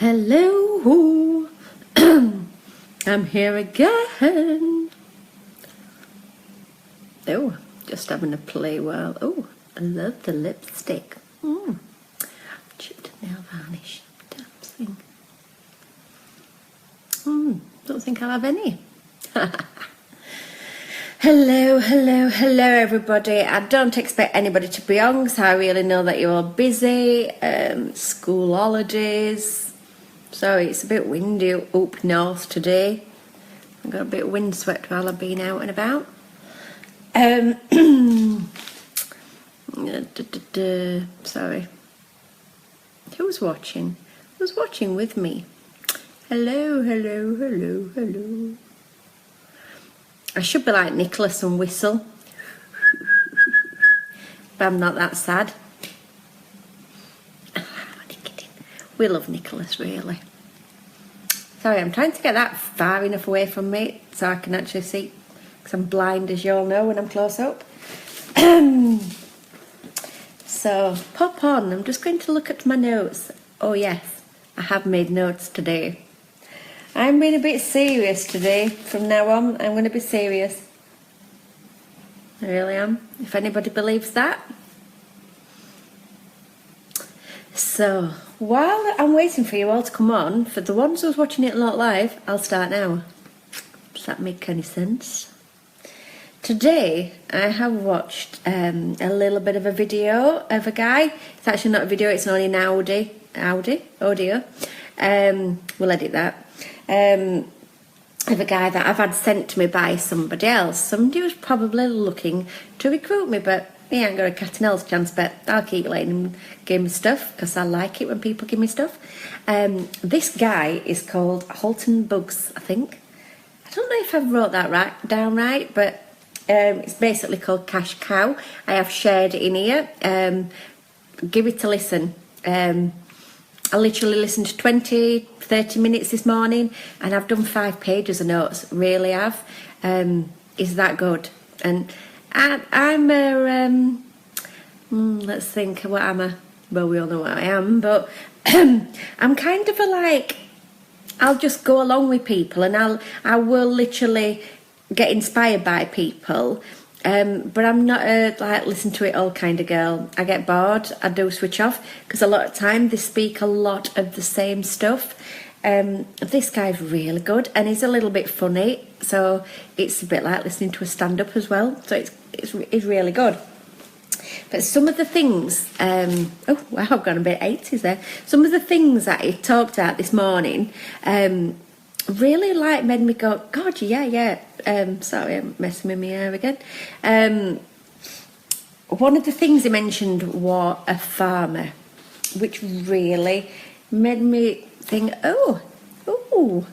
Hello, I'm here again. Oh, just having a play while. Oh, I love the lipstick. Chipped nail varnish. Dancing. Don't think I'll have any. Hello everybody. I don't expect anybody to be on because I really know that you're all busy. School holidays. Sorry, it's a bit windy up north today. I got a bit windswept while I've been out and about. Sorry. Who's watching? Who's watching with me? Hello. I should be like Nicholas and whistle. But I'm not that sad. We love Nicholas, really. Sorry, I'm trying to get that far enough away from me so I can actually see, because I'm blind, as you all know, when I'm close up. So, pop on. I'm just going to look at my notes. Oh, yes, I have made notes today. I'm being a bit serious today. From now on, I'm going to be serious. I really am. If anybody believes that. So, while I'm waiting for you all to come on, for the ones who's watching it not live, I'll start now. Does that make any sense? Today, I have watched a little bit of a video of a guy. It's actually not a video, it's only an audio. We'll edit that. Of a guy that I've had sent to me by somebody else. Somebody was probably looking to recruit me, but he ain't got a cat and else chance, but I'll keep letting him give me stuff because I like it when people give me stuff. This guy is called Halton Bugs, I think. I don't know if I've wrote that down right, but it's basically called Cash Cow. I have shared it in here. Give it a listen. I literally listened to 20-30 minutes this morning and I've done 5 pages of notes, really have. Is that good? And I'm a, let's think, what am I? Well, we all know what I am, but I'm kind of a like, I'll just go along with people and I will literally get inspired by people. But I'm not a like listen to it all kind of girl. I get bored. I do switch off because a lot of time they speak a lot of the same stuff. This guy's really good and he's a little bit funny, so it's a bit like listening to a stand-up as well. So it's really good. But some of the things, oh wow, I've gone a bit 80s there. Some of the things that he talked about this morning, really like made me go, God, yeah. Sorry, I'm messing with my hair again. One of the things he mentioned was a farmer, which really made me think, oh,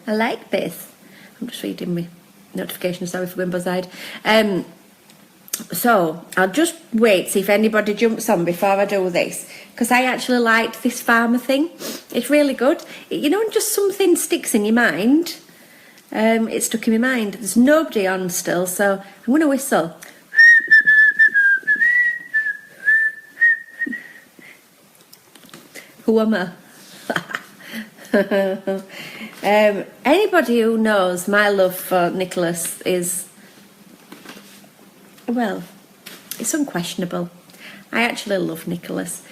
I like this. I'm just reading my notifications, sorry for going buzzed. So I'll just wait, see if anybody jumps on before I do this, because I actually liked this farmer thing. It's really good. You know, just something sticks in your mind. It stuck in my mind. There's nobody on still, so I'm going to whistle. Who am I? Anybody who knows my love for Nicholas is, well, it's unquestionable. I actually love Nicholas.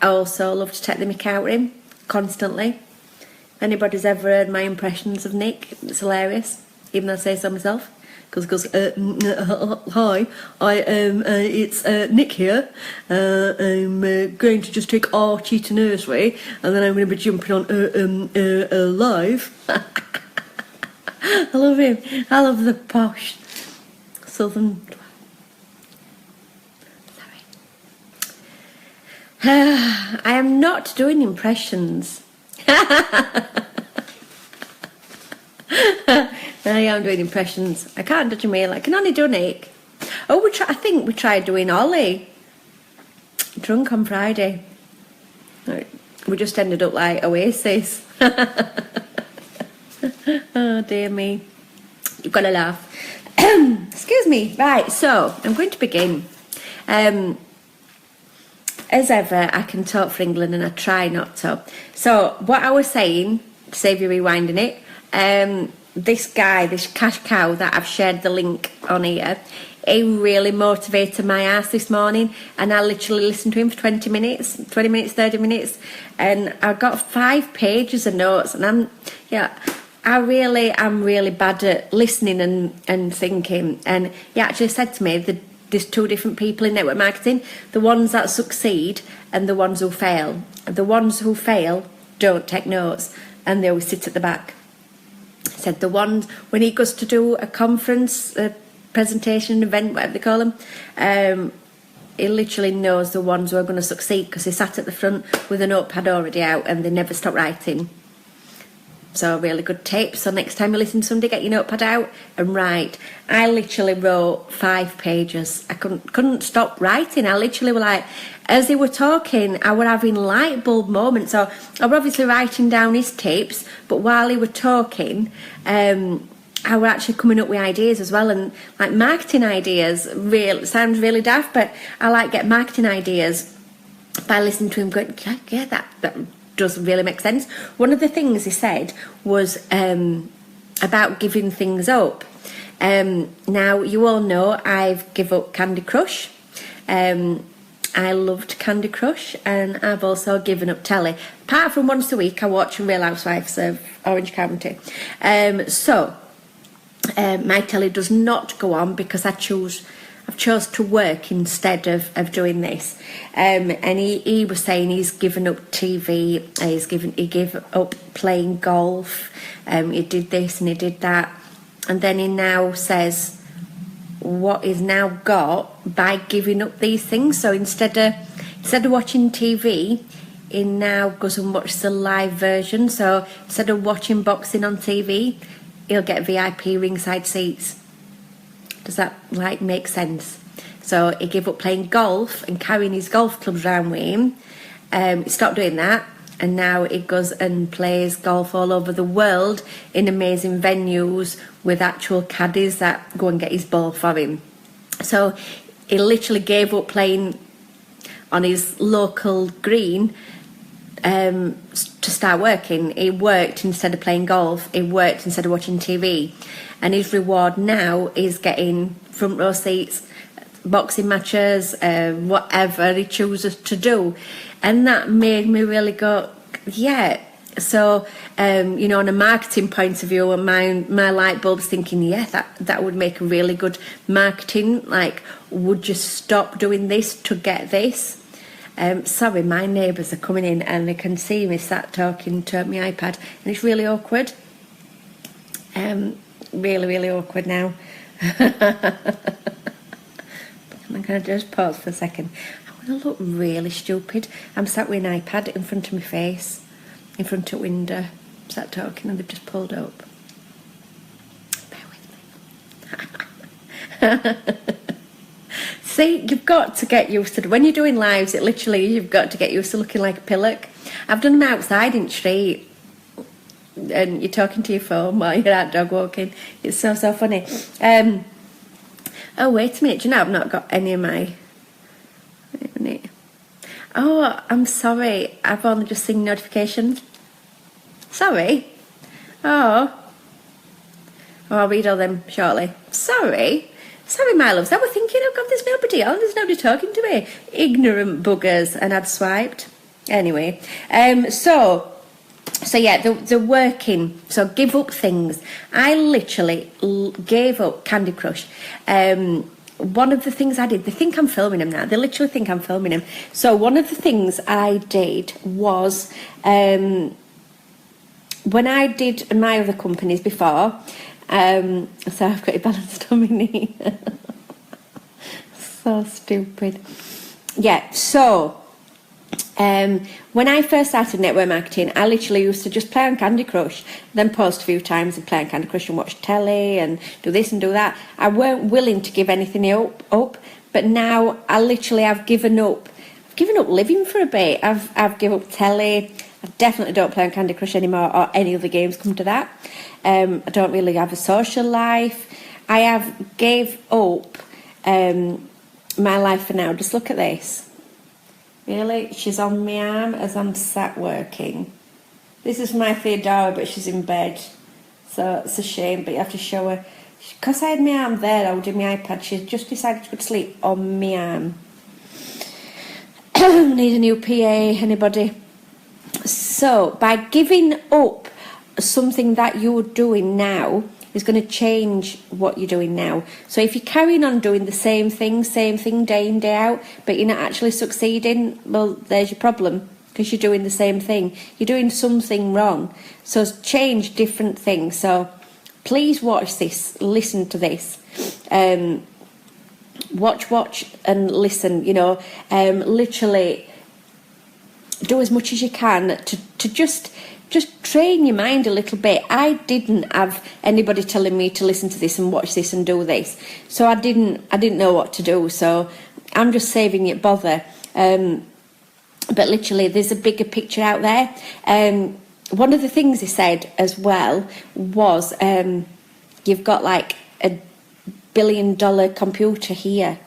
I also love to take the mick out of him constantly. If anybody's ever heard my impressions of Nick, it's hilarious, even though I say so myself. Because hi, it's Nick here. I'm going to just take Archie to nursery, and then I'm going to be jumping on live. I love him. I love the posh southern. Sorry. I am not doing impressions. I am doing impressions. I can't do Jamila. I can only do Nick. Oh, I think we tried doing Ollie. Drunk on Friday. We just ended up like Oasis. Oh dear me. You've got to laugh. Excuse me. Right, so I'm going to begin. as ever, I can talk for England and I try not to. So, what I was saying, to save you rewinding it, this guy, this cash cow that I've shared the link on here, he really motivated my ass this morning, and I literally listened to him for 30 minutes, 30 minutes, and I got 5 pages of notes, and I'm really bad at listening and thinking. And he actually said to me that there's 2 different people in network marketing: the ones that succeed and the ones who fail. The ones who fail don't take notes, and they always sit at the back. He said the ones, when he goes to do a conference, a presentation, event, whatever they call them, he literally knows the ones who are going to succeed because he sat at the front with a notepad already out and they never stop writing. So really good tip. So next time you listen to somebody, get your notepad out and write. I literally wrote 5 pages. I couldn't stop writing. I literally were like, as they were talking, I were having light bulb moments. So I were obviously writing down his tips, but while he were talking, I were actually coming up with ideas as well, and like marketing ideas. Sounds really daft, but I like get marketing ideas by listening to him going, yeah, that does really make sense. One of the things he said was about giving things up. Now, you all know I've given up Candy Crush. I loved Candy Crush, and I've also given up telly. Apart from once a week, I watch Real Housewives of Orange County. My telly does not go on because I've chose to work instead of doing this. And he was saying he's given up TV, he gave up playing golf, he did this and he did that, and then he now says what he's now got by giving up these things. So instead of watching TV, he now goes and watches the live version. So instead of watching boxing on TV, he'll get VIP ringside seats. Does that make sense? So he gave up playing golf and carrying his golf clubs around with him. He stopped doing that, and now he goes and plays golf all over the world in amazing venues with actual caddies that go and get his ball for him. So he literally gave up playing on his local green to start working. He worked instead of playing golf. He worked instead of watching TV. And his reward now is getting front row seats, boxing matches, whatever he chooses to do. And that made me really go, yeah. So, on a marketing point of view, and my light bulb's thinking, yeah, that would make a really good marketing. Like, would you stop doing this to get this? Sorry, my neighbours are coming in and they can see me sat talking to my iPad, and it's really awkward. Really, really awkward now. I'm going to just pause for a second. I want to look really stupid. I'm sat with an iPad in front of my face, in front of a window, sat talking, and they've just pulled up. Bear with me. See, you've got to get used to it. When you're doing lives, you've got to get used to looking like a pillock. I've done them outside in the street, and you're talking to your phone while you're out dog walking. It's so funny. Oh, wait a minute. Do you know I've not got any of my... Wait a minute. Oh, I'm sorry. I've only just seen notifications. Sorry. Oh, I'll read all them shortly. Sorry, my loves. I was thinking, oh God, there's nobody on. There's nobody talking to me. Ignorant buggers. And I'd swiped. Anyway, so yeah, the working. So give up things. I literally gave up Candy Crush. One of the things I did, they think I'm filming them now. They literally think I'm filming them. So one of the things I did was, when I did my other companies before, so I've got it balanced on my knee. So stupid. Yeah, so when I first started network marketing, I literally used to just play on Candy Crush, then post a few times and play on Candy Crush and watch telly and do this and do that. I weren't willing to give anything up, but now I literally have given up. I've given up living for a bit. I've given up telly. I definitely don't play on Candy Crush anymore, or any other games come to that. I don't really have a social life. I have gave up my life for now. Just look at this. Really? She's on my arm as I'm sat working. This is my Theodora, but she's in bed. So it's a shame, but you have to show her. Because I had my arm there holding my iPad, she just decided to go to sleep on my arm. Need a new PA, anybody? So, by giving up something that you're doing now is going to change what you're doing now. So if you're carrying on doing the same thing day in, day out, but you're not actually succeeding, well, there's your problem, because you're doing the same thing. You're doing something wrong. So change different things. So please watch this, listen to this. Watch and listen, literally do as much as you can to just train your mind a little bit. I didn't have anybody telling me to listen to this and watch this and do this, so I didn't know what to do. So I'm just saving you bother. But literally, there's a bigger picture out there. One of the things he said as well was, you've got like a $1 billion computer here,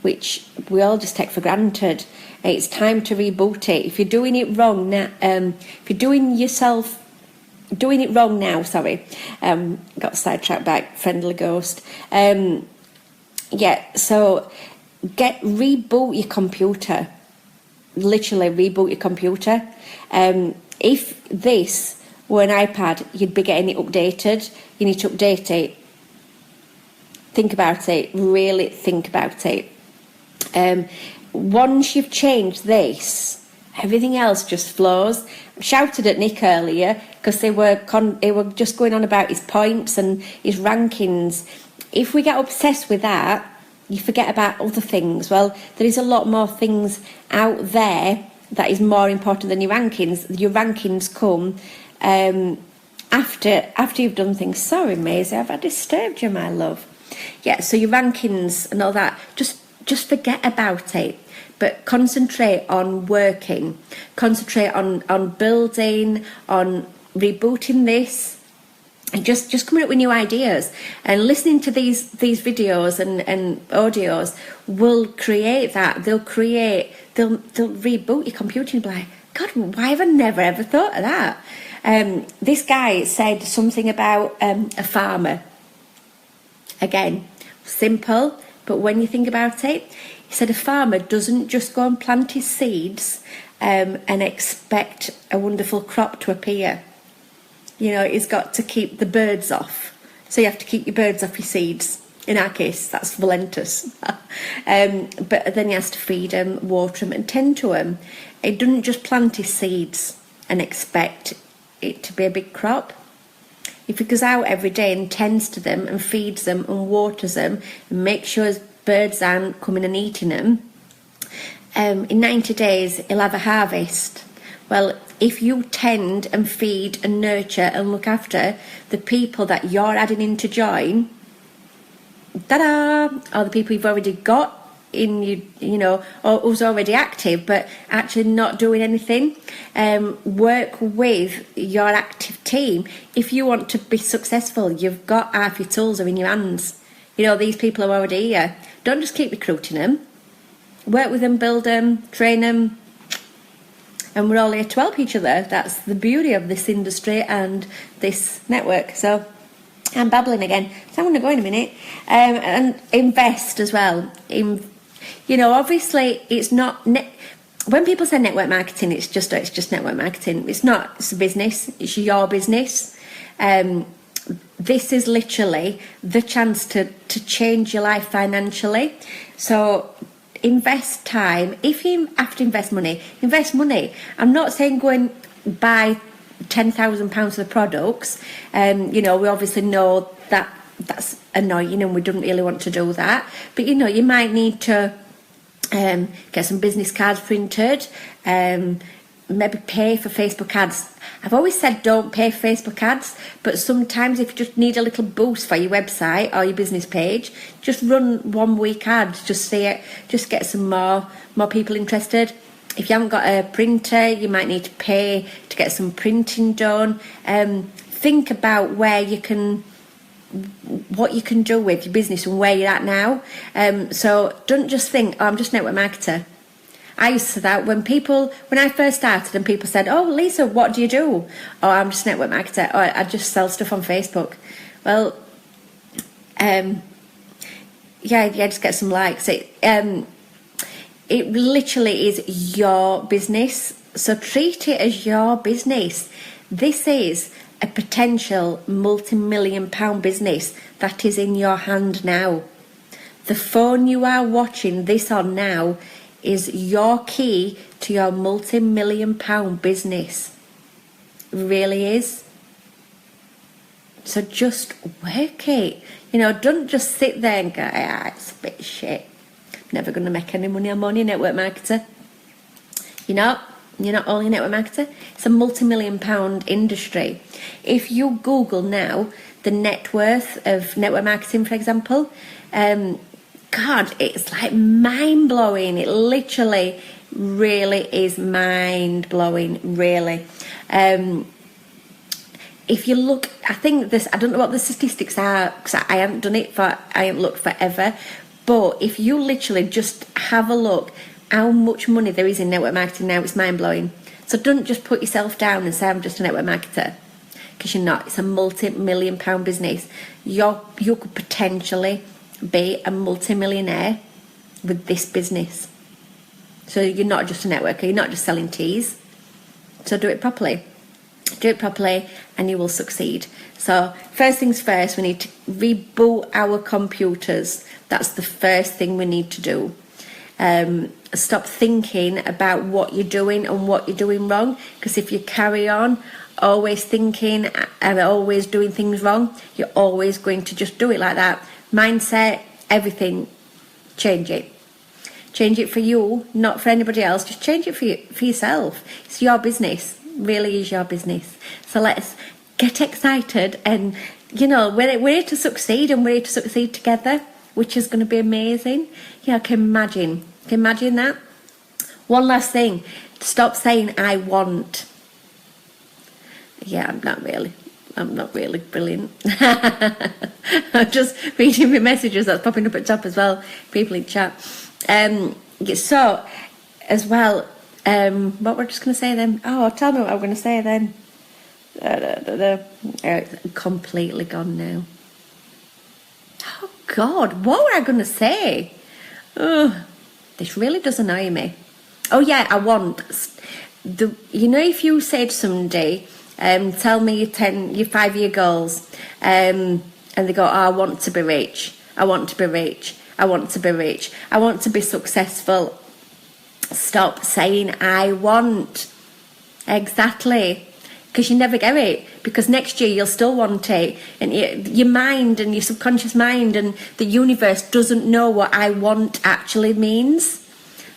which we all just take for granted. It's time to reboot it. If you're doing it wrong now, if you're doing it wrong now, got sidetracked by Friendly Ghost. So reboot your computer. Literally reboot your computer. If this were an iPad, you'd be getting it updated. You need to update it. Think about it. Really think about it. Once you've changed this, everything else just flows. I shouted at Nick earlier because they were just going on about his points and his rankings. If we get obsessed with that, you forget about other things. Well, there is a lot more things out there that is more important than your rankings. Your rankings come after you've done things. Sorry, Maisie, have I disturbed you, my love? Yeah, so your rankings and all that, just forget about it, but concentrate on working, concentrate on building, on rebooting this, and just coming up with new ideas. And listening to these videos and audios will create that. They'll reboot your computer and be like, God, why have I never ever thought of that? This guy said something about a farmer. Again, simple, but when you think about it, he said a farmer doesn't just go and plant his seeds and expect a wonderful crop to appear. He's got to keep the birds off. So you have to keep your birds off your seeds. In our case, that's Valentus. But then he has to feed them, water them, and tend to them. He doesn't just plant his seeds and expect it to be a big crop. If he goes out every day and tends to them and feeds them and waters them and makes sure his birds aren't coming and eating them, in 90 days he'll have a harvest. Well, if you tend and feed and nurture and look after the people that you're adding in to join, ta-da, or the people you've already got in you, or who's already active but actually not doing anything, work with your active team. If you want to be successful, you've got half your tools are in your hands. These people are already here. Don't just keep recruiting them. Work with them, build them, train them, and we're all here to help each other. That's the beauty of this industry and this network. So I'm babbling again, so I'm going to go in a minute. And invest as well. Obviously it's not when people say network marketing, it's just network marketing. It's not. It's a business. It's your business. This is literally the chance to change your life financially. So invest time. If you have to invest money, invest money. I'm not saying go and buy £10,000 of the products. We obviously know that that's annoying and we don't really want to do that. But you might need to get some business cards printed, maybe pay for Facebook ads. I've always said don't pay for Facebook ads, but sometimes if you just need a little boost for your website or your business page, just run 1 week ads, just see it, just get some more people interested. If you haven't got a printer, you might need to pay to get some printing done. Think about what you can do with your business and where you're at now. So don't just think, I'm just a network marketer. I used to that when I first started and people said, "Oh, Lisa, what do you do?" "Oh, I'm just a network marketer." "Oh, I just sell stuff on Facebook." Well, just get some likes. It literally is your business, so treat it as your business. This is a potential multi-million-pound business that is in your hand now. The phone you are watching this on now is your key to your multi-million-pound business. It really is. So just work it. Don't just sit there and go, it's a bit of shit. Never going to make any money. I'm only a network marketer. You're not only a network marketer. It's a multi-million-pound industry. If you Google now the net worth of network marketing, for example, God, it's like mind-blowing. It literally really is mind-blowing, really. If you look, I don't know what the statistics are, because I haven't looked forever, but if you literally just have a look how much money there is in network marketing now, it's mind-blowing. So don't just put yourself down and say, "I'm just a network marketer," because you're not. It's a multi-million-pound business. You could potentially be a multi-millionaire with this business. So you're not just a networker, you're not just selling teas. So do it properly. Do it properly and you will succeed. So first things first, we need to reboot our computers. That's the first thing we need to do. Stop thinking about what you're doing and what you're doing wrong, because if you carry on always thinking and always doing things wrong, you're always going to just do it like that. Mindset, everything, change it. Change it for you, not for anybody else. Just change it for yourself. It's your business. Really is your business. So let's get excited, and we're here to succeed, and we're here to succeed together, which is going to be amazing. I can imagine that. One last thing, stop saying "I want." I'm not really brilliant. I'm just reading my messages that's popping up at top as well, people in chat. So as well, what we're just going to say then? Oh, tell me what I'm going to say then. It's completely gone now. Oh God, what were I going to say? Oh, this really does annoy me. Oh yeah, I want if you said someday, tell me your 5-year goals, and they go, "Oh, I want to be rich. I want to be rich. I want to be rich. I want to be successful." Stop saying "I want." Exactly. Because you never get it. Because next year you'll still want it. And your mind and your subconscious mind and the universe doesn't know what "I want" actually means.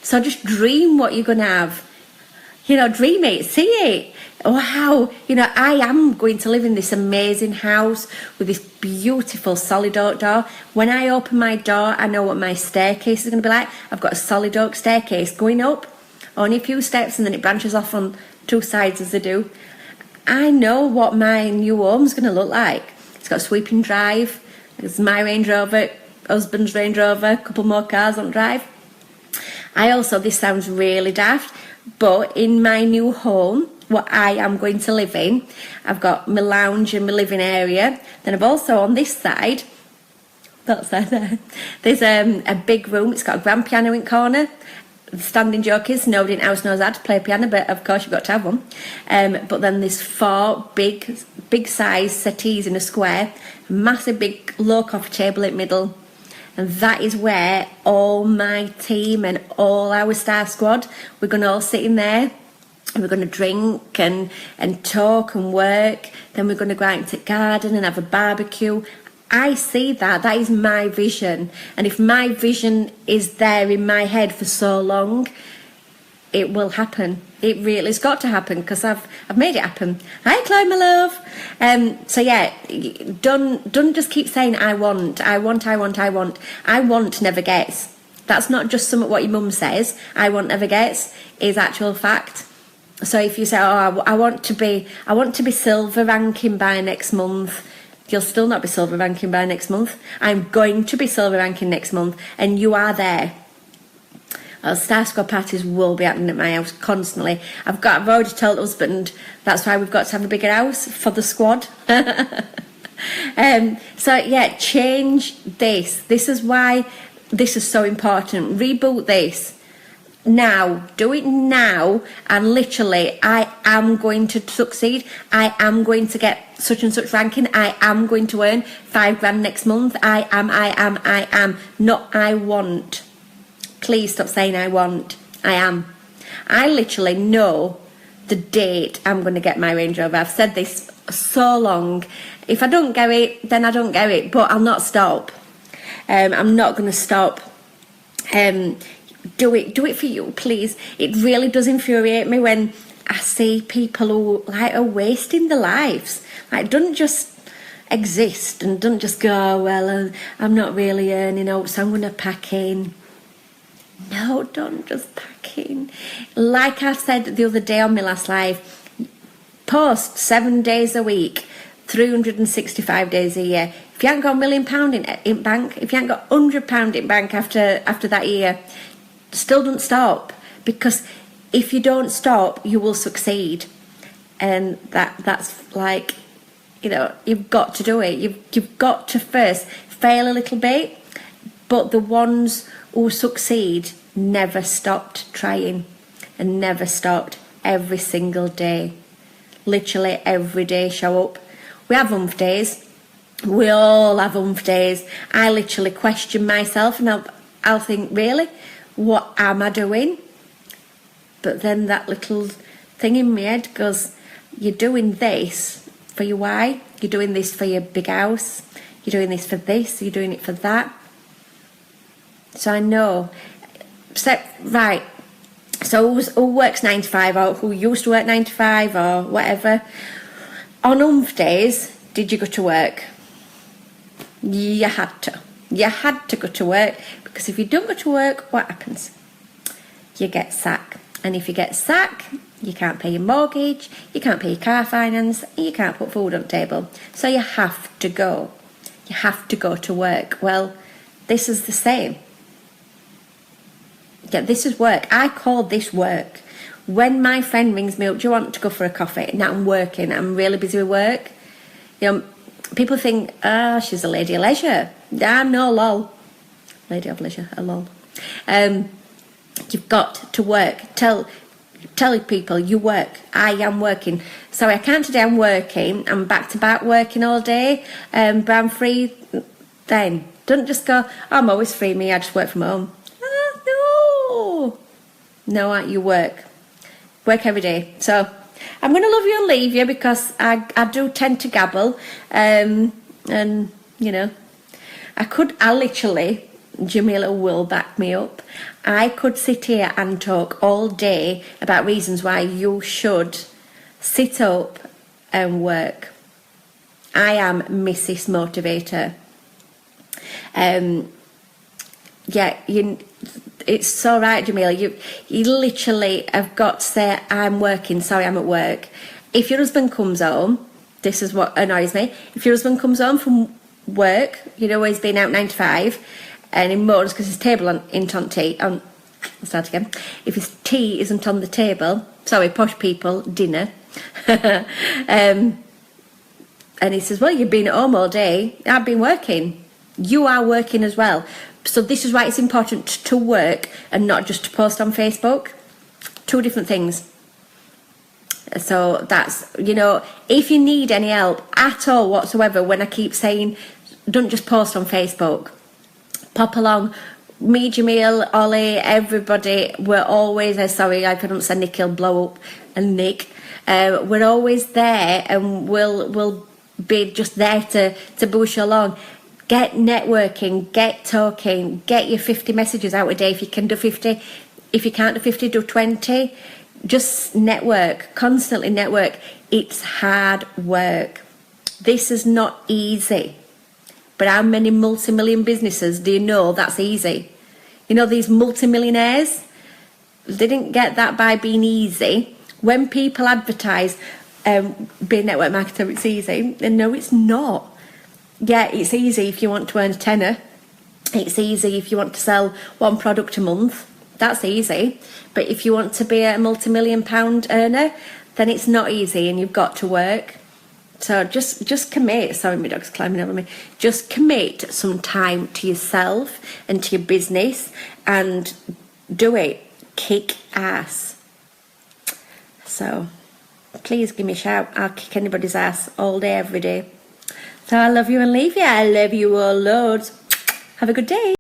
So just dream what you're going to have. Dream it, see it. Wow, I am going to live in this amazing house with this beautiful solid oak door. When I open my door, I know what my staircase is going to be like. I've got a solid oak staircase going up, only a few steps, and then it branches off on 2 sides as they do. I know what my new home's going to look like. It's got a sweeping drive. It's my Range Rover, husband's Range Rover, a couple more cars on drive. This sounds really daft, but in my new home, what I am going to live in, I've got my lounge and my living area. Then I've also on this side, that side there, there's a big room. It's got a grand piano in the corner. The standing joke is nobody in the house knows how to play a piano, but of course you've got to have one. But then there's 4 big size settees in a square, a massive big low coffee table in the middle. And that is where all my team and all our staff squad, we're going to all sit in there. And we're going to drink and talk and work. Then we're going to go out into the garden and have a barbecue. I see that. That is my vision. And if my vision is there in my head for so long, it will happen. It really has got to happen, because I've made it happen. Hi, Chloe, my love. So yeah, don't just keep saying "I want, I want, I want, I want." I want never gets. That's not just something what your mum says. I want never gets is actual fact. So if you say, "Oh, I want to be silver ranking by next month," you'll still not be silver ranking by next month. I'm going to be silver ranking next month, and you are there. Star Squad parties will be happening at my house constantly. I've already told husband that's why we've got to have a bigger house for the squad. So yeah, change this. This is why this is so important. Reboot this now. Do it now, and literally, I am going to succeed. I am going to get such and such ranking. I am going to earn $5,000 next month. I am. Not I want. Please stop saying I want. I am. I literally know the date I'm going to get my Range Rover. I've said this so long. If I don't get it, then I don't get it. But I'll not stop. I'm not going to stop. Do it for you, please. It really does infuriate me when I see people who are wasting their lives. Don't just exist and don't just go, oh, well, I'm not really earning out, so I'm going to pack in. No, don't just pack in. Like I said the other day on my last live, post 7 days a week, 365 days a year. If you haven't got £1 million in bank, if you haven't got £100 in bank after that year, still don't stop, because if you don't stop, you will succeed. And that's like, you've got to do it. You've got to first fail a little bit, but the ones who succeed never stopped trying and never stopped. Every single day, literally every day, show up. We have umph days. We all have umph days. I literally question myself, and I'll think, really, what am I doing? But then that little thing in my head goes, you're doing this for your why, you're doing this for your big house, you're doing this for this, you're doing it for that. So I know. Right. So who works 9 to 5, or who used to work 9 to 5 or whatever, on umph days, did you go to work? You had to. You had to go to work, because if you don't go to work, what happens? You get sacked. And if you get sacked, you can't pay your mortgage, you can't pay your car finance, and you can't put food on the table. So you have to go. You have to go to work. Well, this is the same. Yeah, this is work. I call this work. When my friend rings me up, do you want to go for a coffee? Now I'm working. I'm really busy with work. People think, she's a lady of leisure. I'm no lol. Lady of leisure, a lol. You've got to work. Tell people you work. I am working. Sorry, I can't today. I'm working. I'm back to back working all day. But I'm free then. Don't just go, I'm always free, me. I just work from home. No, you work. Work every day. So I'm going to love you and leave you, because I do tend to gabble. And, I literally, Jamila will back me up, I could sit here and talk all day about reasons why you should sit up and work. I am Mrs. Motivator. It's so right, Jamila. You literally have got to say, I'm working, sorry, I'm at work. If your husband comes home, this is what annoys me. If your husband comes home from work, he's been out 9 to 5, and he moans because his table isn't on tea. I'll start again. If his tea isn't on the table, sorry, posh people, dinner. And he says, well, you've been at home all day. I've been working. You are working as well. So this is why it's important to work and not just to post on Facebook. 2 different things. So that's, if you need any help at all whatsoever, when I keep saying, don't just post on Facebook, pop along. Me, Jamil, Ollie, everybody, we're always, sorry, I couldn't say Nick, he'll blow up, and Nick, we're always there, and we'll be just there to push along. Get networking, get talking, get your 50 messages out a day if you can do 50. If you can't do 50, do 20. Just network, constantly network. It's hard work. This is not easy. But how many multi-million businesses do you know that's easy? These multi-millionaires, they didn't get that by being easy. When people advertise being a network marketer, it's easy. And no, it's not. Yeah, it's easy if you want to earn a tenner. It's easy if you want to sell 1 product a month. That's easy. But if you want to be a multi-million pound earner, then it's not easy and you've got to work. So just commit. Sorry, my dog's climbing over me. Just commit some time to yourself and to your business and do it. Kick ass. So please give me a shout. I'll kick anybody's ass all day, every day. So I love you and leave you. I love you all loads. Have a good day.